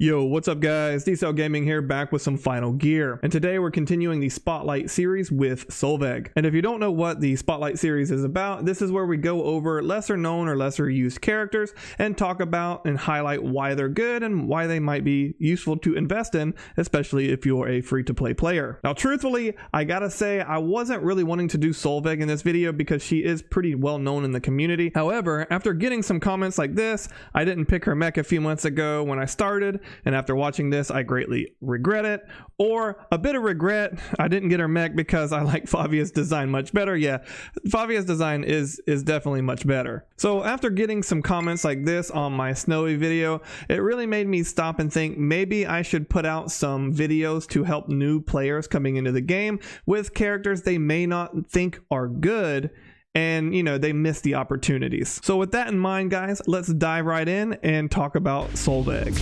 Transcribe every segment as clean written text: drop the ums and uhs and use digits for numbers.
Yo, what's up guys? d-cellgaming here, back with some final gear. And today we're continuing the Spotlight series with Solveig. And if you don't know what the Spotlight series is about, this is where we go over lesser known or lesser used characters and talk about and highlight why they're good and why they might be useful to invest in, especially if you're a free-to-play player. Now truthfully, I gotta say I wasn't really wanting to do Solveig in this video because she is pretty well known in the community. However, after getting some comments like this, I didn't pick her mech a few months ago when I started, and after watching this I greatly regret it. Or a bit of regret, I didn't get her mech because I like Favia's design much better. Yeah, Favia's design is definitely much better. So after getting some comments like this on my snowy video, it really made me stop and think maybe I should put out some videos to help new players coming into the game with characters they may not think are good, and you know, they miss the opportunities. So with that in mind guys, let's dive right in and talk about Solveig.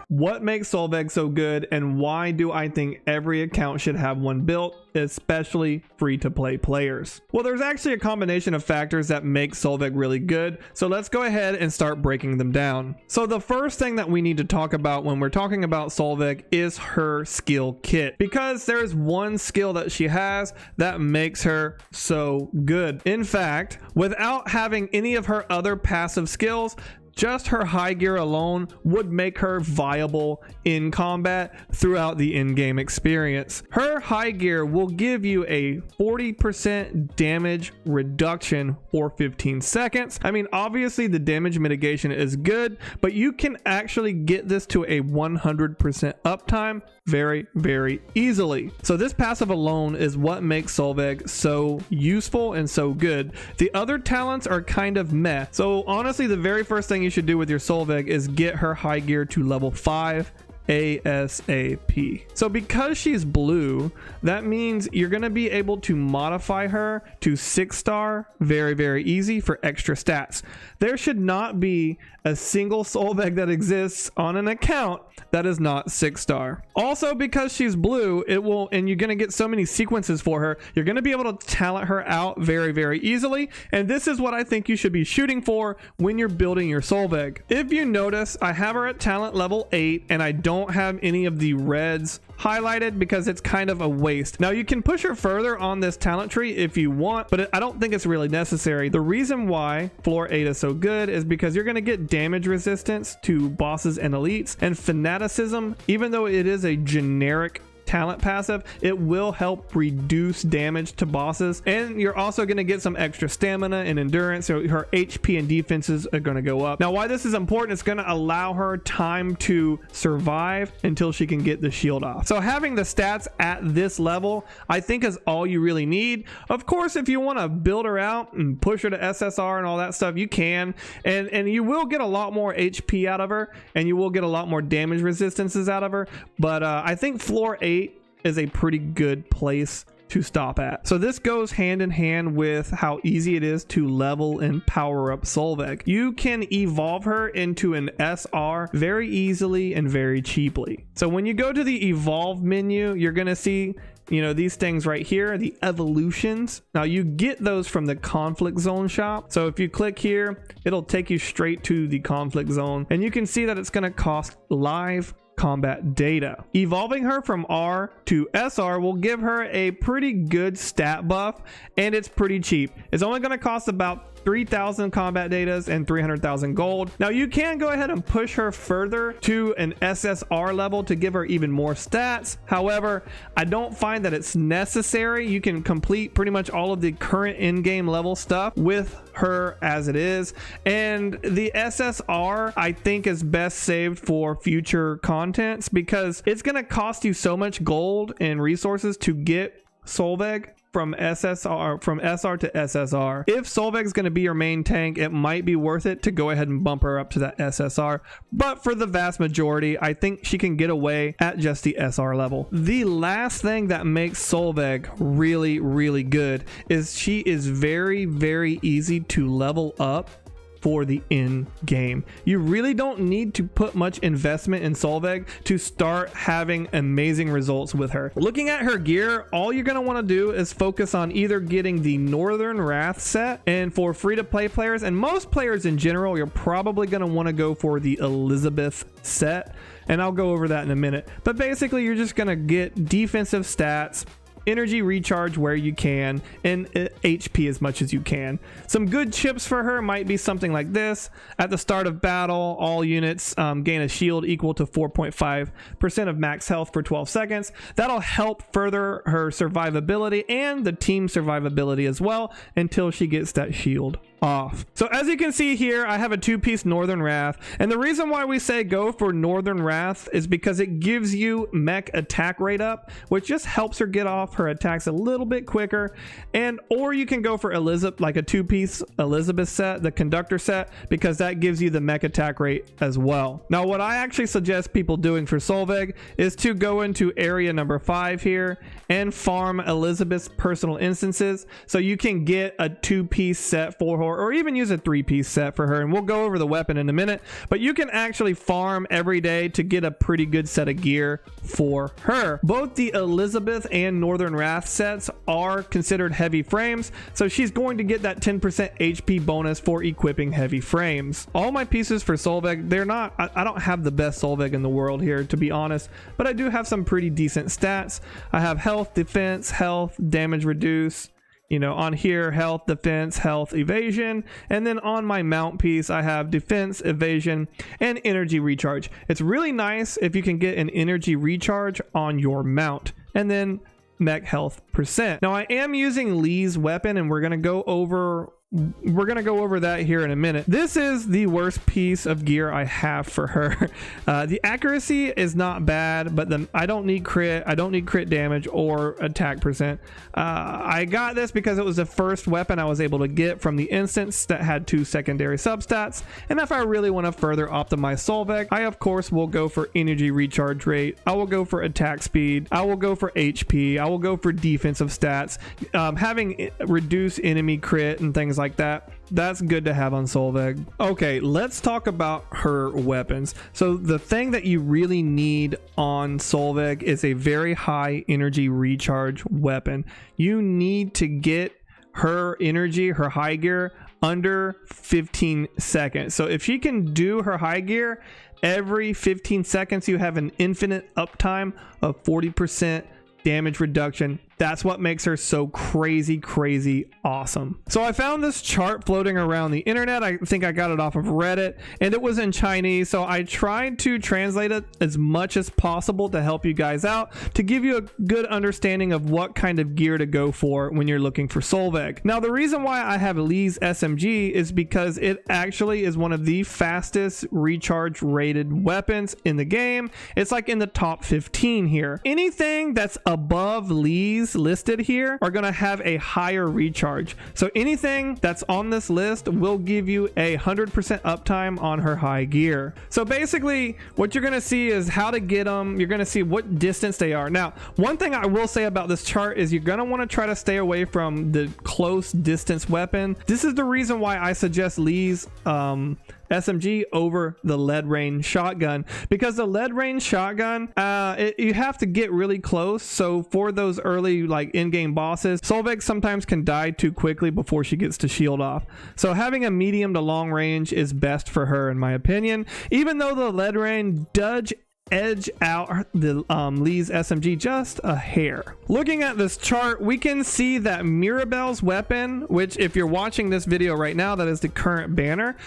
What makes Solveig so good, and why do I think every account should have one built, especially free-to-play players? Well, there's actually a combination of factors that make Solveig really good, so let's go ahead and start breaking them down. So the first thing that we need to talk about when we're talking about Solveig is her skill kit, because there's one skill that she has that makes her so good. In fact, without having any of her other passive skills, just her high gear alone would make her viable in combat throughout the in-game experience. Her high gear will give you a 40% damage reduction for 15 seconds. I mean, obviously the damage mitigation is good, but you can actually get this to a 100% uptime very easily. So this passive alone is what makes Solveig so useful and so good. The other talents are kind of meh. So honestly, the very first thing you should do with your Solveig is get her high gear to level 5 ASAP. So because she's blue, that means you're going to be able to modify her to 6-star very easy for extra stats. There should not be a single Solveig that exists on an account that is not 6-star. Also, because she's blue, it will, and you're going to get so many sequences for her, you're going to be able to talent her out very easily, and this is what I think you should be shooting for when you're building your Solveig. If you notice, I have her at talent level 8 and I don't have any of the reds highlighted because it's kind of a waste. Now you can push her further on this talent tree if you want, but I don't think it's really necessary. The reason why floor 8 is so good is because you're going to get damage resistance to bosses and elites, and fanaticism, even though it is a generic talent passive, it will help reduce damage to bosses, and you're also going to get some extra stamina and endurance, so her HP and defenses are going to go up. Now why this is important, it's going to allow her time to survive until she can get the shield off. So having the stats at this level I think is all you really need. Of course, if you want to build her out and push her to SSR and all that stuff, you can, and you will get a lot more HP out of her, and you will get a lot more damage resistances out of her, but I think floor 8 is a pretty good place to stop at. So this goes hand in hand with how easy it is to level and power up Solveig. You can evolve her into an SR very easily and very cheaply. So when you go to the evolve menu, you're gonna see, you know, these things right here, the evolutions. Now you get those from the conflict zone shop. So if you click here, it'll take you straight to the conflict zone, and you can see that it's gonna cost live combat data. Evolving her from R to SR will give her a pretty good stat buff, and it's pretty cheap. It's only going to cost about 3,000 combat datas and 300,000 gold. Now you can go ahead and push her further to an SSR level to give her even more stats. However, I don't find that it's necessary. You can complete pretty much all of the current in-game level stuff with her as it is, and the SSR I think is best saved for future contents because it's going to cost you so much gold and resources to get Solveig from SR to SSR. If Solveig's going to be your main tank, it might be worth it to go ahead and bump her up to that SSR, but for the vast majority I think she can get away at just the SR level. The last thing that makes Solveig really good is she is very easy to level up for the end game. You really don't need to put much investment in Solveig to start having amazing results with her. Looking at her gear, all you're going to want to do is focus on either getting the Northern Wrath set, and for free-to-play players and most players in general, you're probably going to want to go for the Elizabeth set, and I'll go over that in a minute. But basically, you're just going to get defensive stats, energy recharge where you can, and HP as much as you can. Some good chips for her might be something like this. At the start of battle, all units gain a shield equal to 4.5% of max health for 12 seconds. That'll help further her survivability and the team survivability as well until she gets that shield off. So as you can see here, I have a 2-piece Northern Wrath, and the reason why we say go for Northern Wrath is because it gives you mech attack rate up, which just helps her get off her attacks a little bit quicker. And or you can go for Elizabeth, like a 2-piece Elizabeth set, the conductor set, because that gives you the mech attack rate as well. Now what I actually suggest people doing for Solveig is to go into area number 5 here and farm Elizabeth's personal instances, so you can get a 2-piece set for her, or even use a 3-piece set for her, and we'll go over the weapon in a minute. But you can actually farm every day to get a pretty good set of gear for her. Both the Elizabeth and Northern Wrath sets are considered heavy frames, so she's going to get that 10% HP bonus for equipping heavy frames. All my pieces for Solveig, they're not, I don't have the best Solveig in the world here, to be honest, but I do have some pretty decent stats. I have health, defense, health, damage reduce, you know, on here, health, defense, health, evasion, and then on my mount piece I have defense, evasion, and energy recharge. It's really nice if you can get an energy recharge on your mount, and then mech health percent. Now I am using Lee's weapon, and we're gonna go over that here in a minute. This is the worst piece of gear I have for her. The accuracy is not bad, but I don't need crit damage or attack percent. I got this because it was the first weapon I was able to get from the instance that had 2 secondary substats, and if I really want to further optimize Solveig, I of course will go for energy recharge rate, I will go for attack speed, I will go for HP, I will go for defensive stats. Having reduced enemy crit and things like that, that's good to have on Solveig. Okay, let's talk about her weapons. So the thing that you really need on Solveig is a very high energy recharge weapon. You need to get her energy, her high gear, under 15 seconds. So if she can do her high gear every 15 seconds, you have an infinite uptime of 40% damage reduction. That's what makes her so crazy awesome. So I found this chart floating around the internet. I think I got it off of Reddit, and it was in Chinese, so I tried to translate it as much as possible to help you guys out, to give you a good understanding of what kind of gear to go for when you're looking for Solveig. Now the reason why I have Lee's SMG is because it actually is one of the fastest recharge rated weapons in the game. It's like in the top 15 here. Anything that's above Lee's listed here are going to have a higher recharge. So anything that's on this list will give you 100% uptime on her high gear. So basically what you're going to see is how to get them. You're going to see what distance they are. Now, one thing I will say about this chart is you're going to want to try to stay away from the close distance weapon. This is the reason why I suggest Lee's SMG over the lead range shotgun, because the lead range shotgun, you have to get really close. So for those early like in-game bosses, Solveig sometimes can die too quickly before she gets to shield off. So having a medium to long range is best for her, in my opinion, even though the lead range does edge out the Lee's SMG just a hair. Looking at this chart, we can see that Mirabelle's weapon, which if you're watching this video right now, that is the current banner.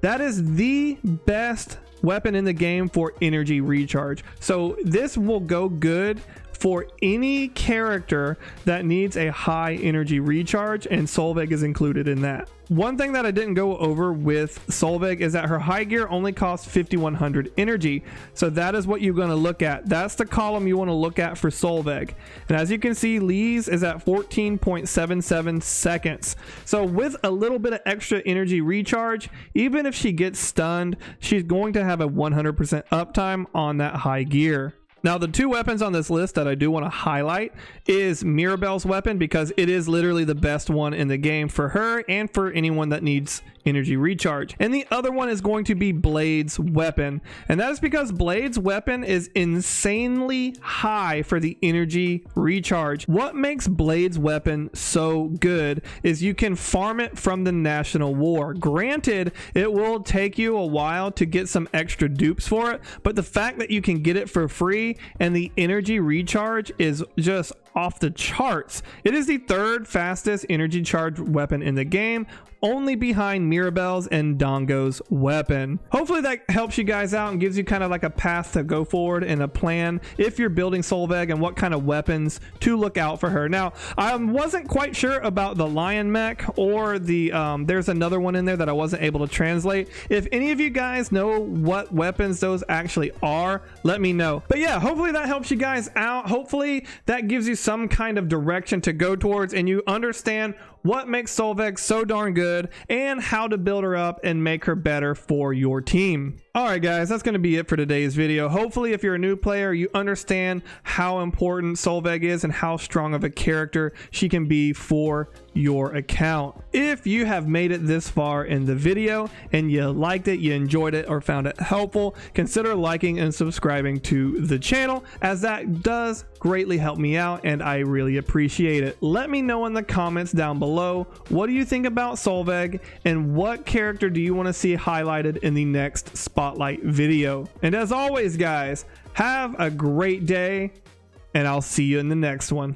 That is the best weapon in the game for energy recharge. So this will go good for any character that needs a high energy recharge, and Solveig is included in that. One thing that I didn't go over with Solveig is that her high gear only costs 5100 energy. So that is what you're going to look at. That's the column you want to look at for Solveig. And as you can see, Lee's is at 14.77 seconds. So with a little bit of extra energy recharge, even if she gets stunned, she's going to have a 100% uptime on that high gear. Now, the two weapons on this list that I do want to highlight is Mirabelle's weapon, because it is literally the best one in the game for her and for anyone that needs energy recharge. And the other one is going to be Blade's weapon, and that is because Blade's weapon is insanely high for the energy recharge. What makes Blade's weapon so good is you can farm it from the National War. Granted, it will take you a while to get some extra dupes for it, but the fact that you can get it for free and the energy recharge is just off the charts. It is the third fastest energy charge weapon in the game, only behind Mirabelle's and Dongo's weapon. Hopefully that helps you guys out and gives you kind of like a path to go forward and a plan if you're building Solveig and what kind of weapons to look out for her. Now, I wasn't quite sure about the lion mech or the there's another one in there that I wasn't able to translate. If any of you guys know what weapons those actually are, let me know. But yeah, hopefully that helps you guys out. Hopefully that gives you some kind of direction to go towards and you understand what makes Solveig so darn good and how to build her up and make her better for your team. Alright guys, that's going to be it for today's video. Hopefully if you're a new player, you understand how important Solveig is and how strong of a character she can be for your account. If you have made it this far in the video and you liked it, you enjoyed it, or found it helpful, consider liking and subscribing to the channel, as that does greatly help me out and I really appreciate it. Let me know in the comments down below, what do you think about Solveig and what character do you want to see highlighted in the next spotlight video? And as always guys, have a great day and I'll see you in the next one.